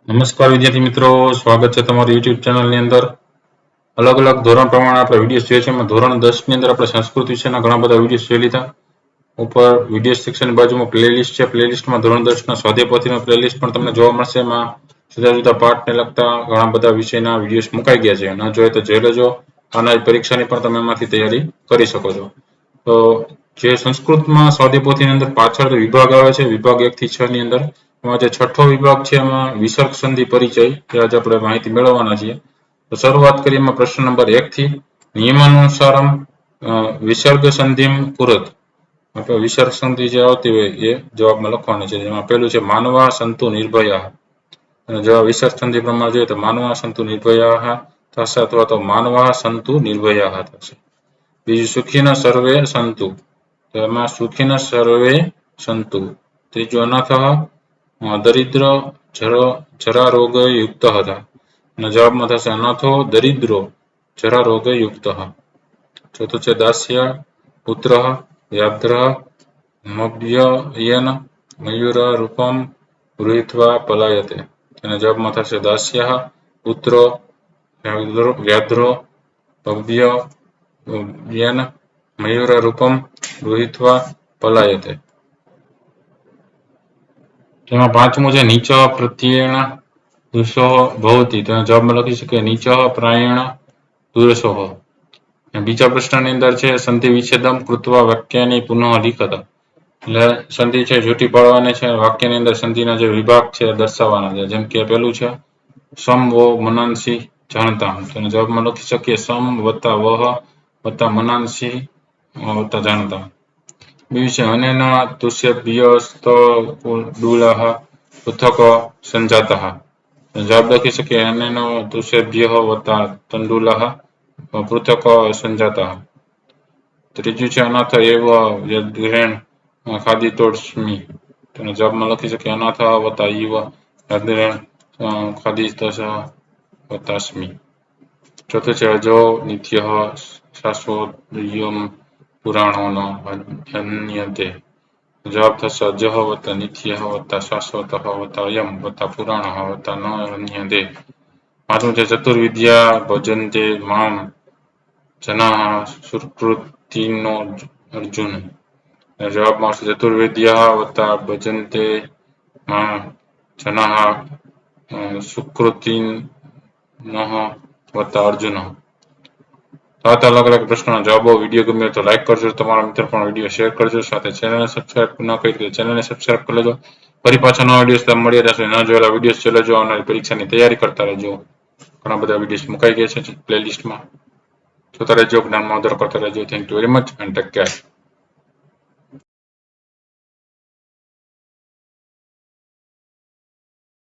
નમસ્કાર વિદ્યાર્થી મિત્રો, સ્વાગત છે તમારું યુટ્યુબ ચેનલની અંદર. અલગ અલગ ધોરણ પ્રમાણે આપણે વિડીયો જોઈએ છે. એમાં ધોરણ 10 ની અંદર આપણે સંસ્કૃત વિશેના ઘણા બધા વિડીયો જોઈ લીધા. ઉપર વિડીયો સેક્શનની બાજુમાં પ્લેલિસ્ટ છે. પ્લેલિસ્ટમાં ધોરણ 10 ના સ્વાધ્યાય પોથીનો પ્લેલિસ્ટ પણ તમને જોવા મળશે. એમાં જુદા જુદા પાઠને લગતા ઘણા બધા વિષયના વિડીયોઝ મુકાઈ ગયા છે. ન જોઈએ તો જોઈ લેજો. આના પરીક્ષાની પણ તમે એમાંથી તૈયારી કરી શકો છો. તો જે સંસ્કૃતમાં સ્વાધ્યાય પોથીની અંદર પાછળ વિભાગ આવે છે, વિભાગ 1 થી 6 ની અંદર એમાં જે છઠ્ઠો વિભાગ છે એમાં વિસર્ગ સંધિ પરિચય એ આજે આપણે માહિતી મેળવવાના છીએ. તો શરૂઆત કરીએ એમાં પ્રશ્ન નંબર 1 થી. નિયમાનુસારમ વિસર્ગ સંધિમ કુરત. આપણે વિસર્ગ સંધિ જે આવતી હોય એ જવાબમાં લખવાની છે. જેમાં પહેલું છે માનવા સંતુ નિર્ભયા. અને જવાબ વિસર્ગ સંધિ પ્રમાણે જોઈએ તો માનવા સંતુ નિર્ભયા થશે અથવા તો માનવા સંતુ નિર્ભયા થશે. બીજું સુખીના સર્વે સંતુ. તો એમાં સુખીના સર્વે સંતુ. ત્રીજું અનાથ દરિદ્ર જરા રોગ યુક્ત હતા. અને જવાબમાં થશે અનાથો દરિદ્રો જરા રોગ યુક્ત. ચોથું છે દાસ્ય પુત્ર વ્યાધ્ર મભ્યયન મયુર રૂપમ ગૃહીત્વા પલાયતે. અને જવાબમાં થશે દાસ્ય પુત્રો વ્યાધ્રો ભવ્યયન મયુર રૂપમ ગૃહીત્વા પલાયતે. તેમાં પાંચમું છે નીચ પ્રત્યેણ દુષો ભવતી. તો જવાબમાં લખી શકીએ નીચ પ્રાયણ દુરસો. બીજા પ્રશ્નની અંદર છે સંધિ વિચ્છેદમ કૃત્વા વાક્યની પુનઃ લિખત. એટલે સંધિ છે જૂટી પાડવાની છે. વાક્યની અંદર સંધિના જે વિભાગ છે દર્શાવવાના છે. જેમ કે પેલું છે સમ વો મનાંસી જાણતા. તો જવાબમાં લખી શકીએ સમ વત્તા વહ વત્તા મનાંસી વત્તા જાણતા. બીજું છે અનેના તુષ્યભ્યસ્ત ડુલહ પૃથક સંજાતઃ. જવાબ લખી શકીએ અનેનો તુષ્યભ્ય વત્તા તંડુલહ પૃથક સંજાતઃ. ત્રીજું છે અનાથ એવ યદ્ગ્રહેણ ખાદિતોસ્મિ. તેનો જવાબમાં લખી શકીએ અનાથ વત્તા ઈવ યદ્ગ્રહેણ ખાદિતોસ વત્તાસ્મિ. ચોથું છે અજો નિત્ય શાશ્વતયમ પુરાણોનો અન્યતે. જવાબ થશે અજહ વત્તા નિત્ય વત્તા શાશ્વત વત્તા અયમ વત્તા પુરાણ વત્તા ન અન્યતે. પાંચમું છે ચતુર્વિદ્યા ભજન્તે મામ જના સુકૃતિનો અર્જુન. જવાબમાં આવશે ચતુર્વિદ્યા વત્તા ભજન્તે મામ જના સુકૃતિન વત્તા અર્જુન. સાત અલગ અલગ પ્રશ્નોના જવાબો. વિડીયો ગમે તો લાઈક કરજો, તમારા મિત્ર પણ વિડીયો શેર કરજો, સાથે ચેનલને સબસ્ક્રાઇબ ન કરી તો ચેનલને સબસ્ક્રાઇબ કરી લેજો. ફરી પાછા નવા વિડીયો મળી રહેશે. ન જોયેલા વિડીયો જોઈ લેજો. આવનારી પરીક્ષાની તૈયારી કરતા રહેજો. ઘણા બધા વિડીયો મુકાઈ ગયા છે પ્લેલિસ્ટમાં. જોતા રહેજો, જ્ઞાનમાં વધારો કરતા રહેજો. Thank you very much and take care.